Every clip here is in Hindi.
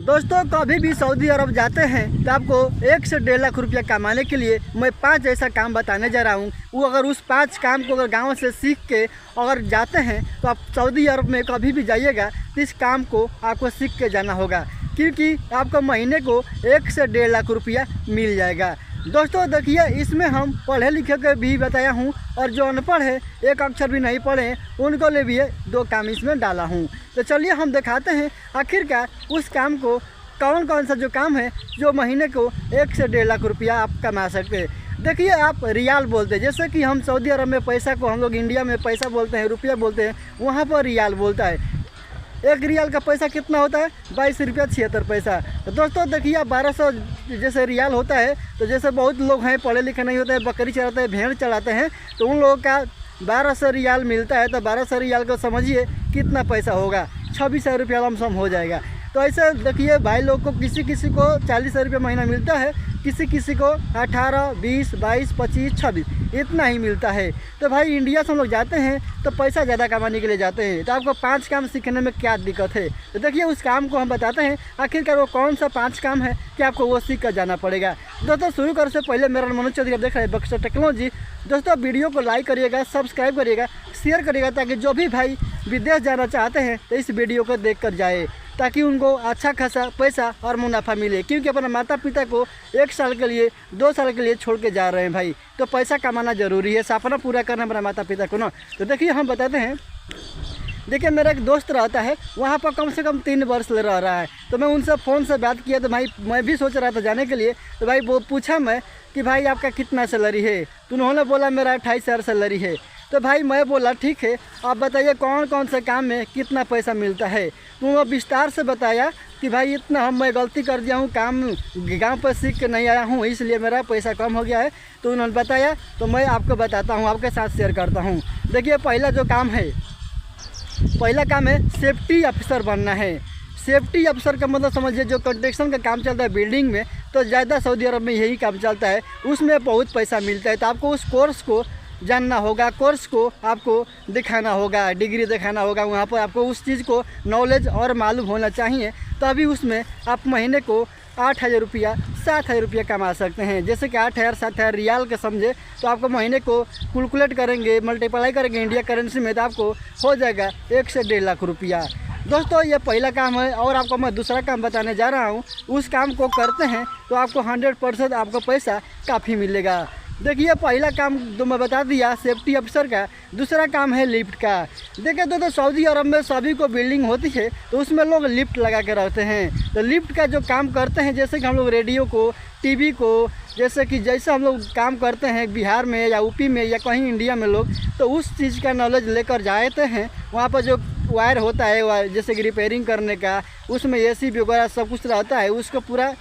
दोस्तों कभी भी सऊदी अरब जाते हैं तो आपको 1 से 1.5 लाख रुपया कमाने के लिए मैं 5 ऐसा काम बताने जा रहा हूँ। वो अगर उस 5 काम को अगर गांव से सीख के अगर जाते हैं तो आप सऊदी अरब में कभी भी जाइएगा तो इस काम को आपको सीख के जाना होगा, क्योंकि आपको महीने को 1 से 1.5 लाख रुपया मिल जाएगा। दोस्तों देखिए, इसमें हम पढ़े लिखे के भी बताया हूँ और जो अनपढ़ है, एक अक्षर भी नहीं पढ़े हैं, उनको लिए भी 2 काम इसमें डाला हूँ। तो चलिए हम दिखाते हैं आखिरकार उस काम को, कौन कौन सा जो काम है जो महीने को 1 से 1.5 लाख रुपया आप कमा सकते हैं। देखिए, आप रियाल बोलते हैं, जैसे कि हम सऊदी अरब में पैसा को हम लोग इंडिया में पैसा बोलते हैं, रुपया बोलते हैं, वहाँ पर रियाल बोलता है। 1 रियाल का पैसा कितना होता है? 22 रुपया 76 पैसा। तो दोस्तों देखिए, 1200 जैसे रियाल होता है, तो जैसे बहुत लोग हैं पढ़े लिखे नहीं होते हैं, बकरी चलाते हैं, भेड़ चलाते हैं, तो उन लोगों का 1200 रियाल मिलता है। तो 1200 रियाल को समझिए कितना पैसा होगा, 2600 रुपया लमसम हो जाएगा। तो ऐसे देखिए भाई लोग को किसी किसी को 40 रुपये महीना मिलता है, किसी किसी को 18, 20, 22, 25, 26 इतना ही मिलता है। तो भाई इंडिया से हम लोग जाते हैं तो पैसा ज़्यादा कमाने के लिए जाते हैं। तो आपको 5 काम सीखने में क्या दिक्कत है? तो देखिए, उस काम को हम बताते हैं आखिरकार वो कौन सा 5 काम है कि आपको वो सीख कर जाना पड़ेगा। दोस्तों शुरू करने से पहले मेरा मनोज चौधरी, आप देख रहे हैं बक्सर टेक्नोलॉजी। दोस्तों वीडियो को लाइक करिएगा, सब्सक्राइब करिएगा, शेयर करिएगा, ताकि जो भी भाई विदेश जाना चाहते हैं तो इस वीडियो को देख कर जाए, ताकि उनको अच्छा खासा पैसा और मुनाफा मिले। क्योंकि अपने माता पिता को 1 साल के लिए 2 साल के लिए छोड़ के जा रहे हैं भाई, तो पैसा कमाना ज़रूरी है, सपना पूरा करना अपने माता पिता को ना। तो देखिए हम बताते हैं। देखिए, मेरा एक दोस्त रहता है, वहाँ पर कम से कम 3 वर्ष ले रह रहा है। तो मैं उनसे फ़ोन से बात किया, तो भाई मैं भी सोच रहा था जाने के लिए। तो भाई वो पूछा मैं कि भाई आपका कितना सैलरी है? तो उन्होंने बोला मेरा 28,000 सैलरी है। तो भाई मैं बोला ठीक है, आप बताइए कौन कौन से काम में कितना पैसा मिलता है। तो वो विस्तार से बताया कि भाई इतना मैं गलती कर दिया हूँ, काम गांव पर सीख के नहीं आया हूँ, इसलिए मेरा पैसा कम हो गया है। तो उन्होंने बताया, तो मैं आपको बताता हूँ, आपके साथ शेयर करता हूँ। देखिए, पहला काम है सेफ्टी ऑफिसर बनना है। सेफ्टी अफसर का मतलब समझिए, जो कंस्ट्रक्शन का काम चलता है बिल्डिंग में, तो ज़्यादा सऊदी अरब में यही काम चलता है, उसमें बहुत पैसा मिलता है। तो आपको उस कोर्स को जानना होगा, कोर्स को आपको दिखाना होगा, डिग्री दिखाना होगा, वहाँ पर आपको उस चीज़ को नॉलेज और मालूम होना चाहिए। तभी उसमें आप महीने को 8,000 रुपया 7,000 रुपया कमा सकते हैं। जैसे कि 8,000 7,000 रियाल के समझे, तो आपको महीने को कैलकुलेट करेंगे, मल्टीप्लाई करेंगे इंडिया करेंसी में, तो आपको हो जाएगा 1 से 1.5 लाख रुपया। दोस्तों ये पहला काम है, और आपको मैं दूसरा काम बताने जा रहा हूँ। उस काम को करते हैं तो आपको 100% आपको पैसा काफ़ी मिलेगा। देखिए, पहला काम तो मैं बता दिया सेफ्टी अफसर का। दूसरा काम है लिफ्ट का। देखिए दोस्तों, सऊदी अरब में सभी को बिल्डिंग होती है, तो उसमें लोग लिफ्ट लगा के रहते हैं। तो लिफ्ट का जो काम करते हैं, जैसे कि हम लोग रेडियो को, टीवी को, जैसे हम लोग काम करते हैं बिहार में या यूपी में या कहीं इंडिया में लोग, तो उस चीज़ का नॉलेज लेकर जाते हैं। वहाँ पर जो वायर होता है, जैसे कि रिपेयरिंग करने का, उसमें AC वगैरह सब कुछ रहता है, उसको पूरा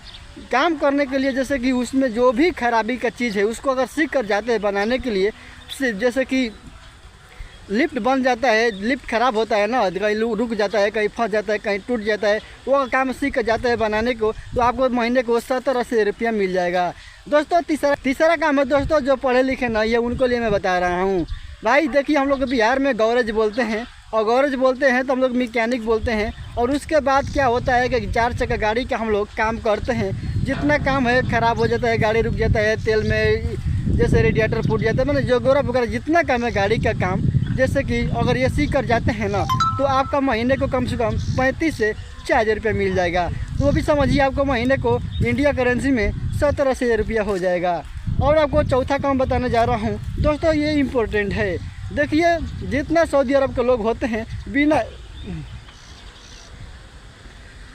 काम करने के लिए, जैसे कि उसमें जो भी खराबी का चीज़ है उसको अगर सीख कर जाते हैं बनाने के लिए, जैसे कि लिफ्ट बन जाता है, लिफ्ट ख़राब होता है ना, कहीं रुक जाता है, कहीं फंस जाता है, कहीं टूट जाता है, वो काम सीख कर जाते हैं बनाने को, तो आपको महीने को 70-80 रुपया मिल जाएगा। दोस्तों तीसरा काम है दोस्तों, जो पढ़े लिखे नहीं है उनको लिए मैं बता रहा हूँ। भाई देखिए, हम लोग बिहार में गौरेज बोलते हैं, और गौरेज बोलते हैं तो हम लोग मैकेनिक बोलते हैं। और उसके बाद क्या होता है कि 4 चक्का गाड़ी का हम लोग काम करते हैं। जितना काम है, ख़राब हो जाता है, गाड़ी रुक जाता है, तेल में जैसे रेडिएटर फूट जाता है, मतलब जो गोरा वगैरह जितना काम है गाड़ी का काम, जैसे कि अगर ये सीख कर जाते हैं ना, तो आपका महीने को कम से कम 35 से 4,000 रुपया मिल जाएगा। तो वो भी समझिए आपको महीने को इंडिया करेंसी में 17,000 रुपया हो जाएगा। और आपको चौथा काम बताने जा रहा हूँ दोस्तों, ये इम्पोर्टेंट है। देखिए, जितना सऊदी अरब के लोग होते हैं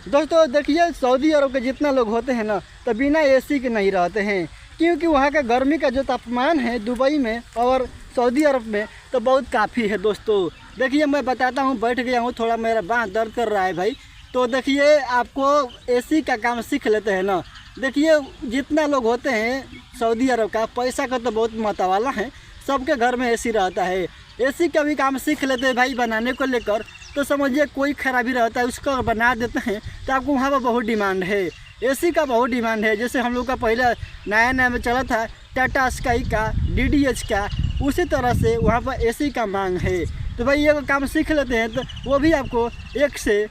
दोस्तों देखिए, सऊदी अरब के जितना लोग होते हैं ना, तो बिना AC के नहीं रहते हैं। क्योंकि वहाँ का गर्मी का जो तापमान है दुबई में और सऊदी अरब में, तो बहुत काफ़ी है। दोस्तों देखिए, मैं बताता हूँ, बैठ गया हूँ, थोड़ा मेरा बाँह दर्द कर रहा है भाई। तो देखिए, आपको AC का काम सीख लेते हैं ना। देखिए, जितना लोग होते हैं सऊदी अरब का, पैसा का तो बहुत मतवाला है, सबके घर में AC रहता है। AC का भी काम सीख लेते हैं भाई बनाने को लेकर, तो समझिए कोई खराबी रहता है उसको बना देते हैं, तो आपको वहाँ पर बहुत डिमांड है। AC का बहुत डिमांड है। जैसे हम लोग का पहले नया में चला था टाटा स्काई का, DDH का, उसी तरह से वहाँ पर AC का मांग है। तो भाई ये काम सीख लेते हैं तो वो भी आपको 1 से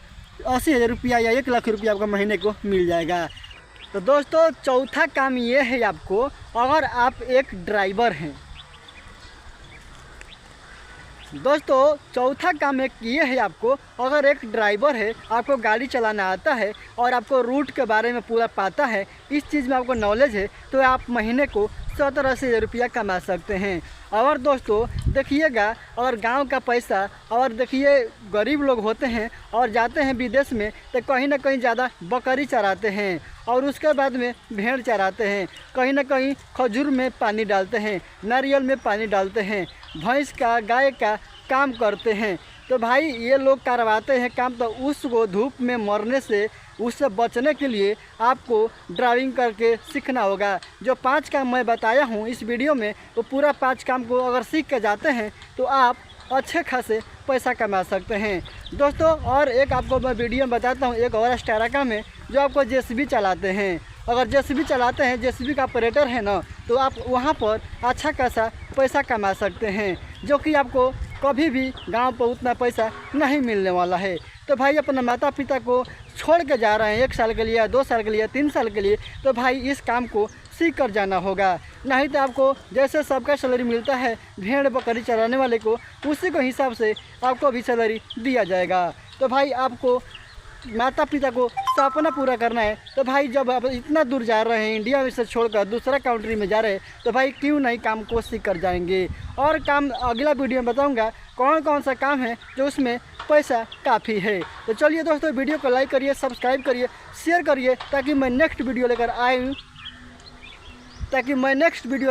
80,000 रुपया या 1 लाख रुपया आपको महीने को मिल जाएगा। तो दोस्तों चौथा काम ये है आपको, अगर आप एक ड्राइवर हैं, दोस्तों चौथा काम एक ये है आपको, अगर एक ड्राइवर है, आपको गाड़ी चलाना आता है और आपको रूट के बारे में पूरा पता है, इस चीज़ में आपको नॉलेज है, तो आप महीने को 70-80 रुपया कमा सकते हैं। और दोस्तों देखिएगा, अगर गांव का पैसा, और देखिए गरीब लोग होते हैं और जाते हैं विदेश में, तो कहीं ना कहीं ज़्यादा बकरी चराते हैं और उसके बाद में भेड़ चराते हैं, कहीं ना कहीं खजूर में पानी डालते हैं, नारियल में पानी डालते हैं, भैंस का गाय का काम करते हैं। तो भाई ये लोग करवाते हैं काम, तो उसको धूप में मरने से, उससे बचने के लिए आपको ड्राइविंग करके सीखना होगा। जो 5 काम मैं बताया हूँ इस वीडियो में, वो पूरा 5 काम को अगर सीख के जाते हैं तो आप अच्छे खासे पैसा कमा सकते हैं दोस्तों। और एक आपको मैं वीडियो में बताता हूँ, एक और एक्स्ट्रा काम है जो आपको जेसीबी चलाते हैं। अगर जेसीबी चलाते हैं, जेसीबी का ऑपरेटर है ना, तो आप वहाँ पर अच्छा खासा पैसा कमा सकते हैं, जो कि आपको कभी भी गांव पर उतना पैसा नहीं मिलने वाला है। तो भाई अपने माता पिता को छोड़ के जा रहे हैं 1 साल के लिए, 2 साल के लिए, 3 साल के लिए, तो भाई इस काम को सीख कर जाना होगा। नहीं तो आपको जैसे सबका सैलरी मिलता है भेड़ बकरी चराने वाले को, उसी को हिसाब से आपको भी सैलरी दिया जाएगा। तो भाई आपको माता पिता को सपना पूरा करना है, तो भाई जब आप इतना दूर जा रहे हैं, इंडिया में से छोड़कर दूसरा कंट्री में जा रहे हैं, तो भाई क्यों नहीं काम को सीख कर जाएंगे। और काम अगला वीडियो में बताऊंगा कौन कौन सा काम है जो उसमें पैसा काफ़ी है। तो चलिए दोस्तों वीडियो को लाइक करिए, सब्सक्राइब करिए, शेयर करिए, ताकि मैं नेक्स्ट वीडियो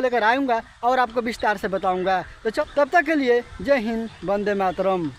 लेकर आऊँगा और आपको विस्तार से बताऊँगा। तो तब तक के लिए जय हिंद, वंदे मातरम।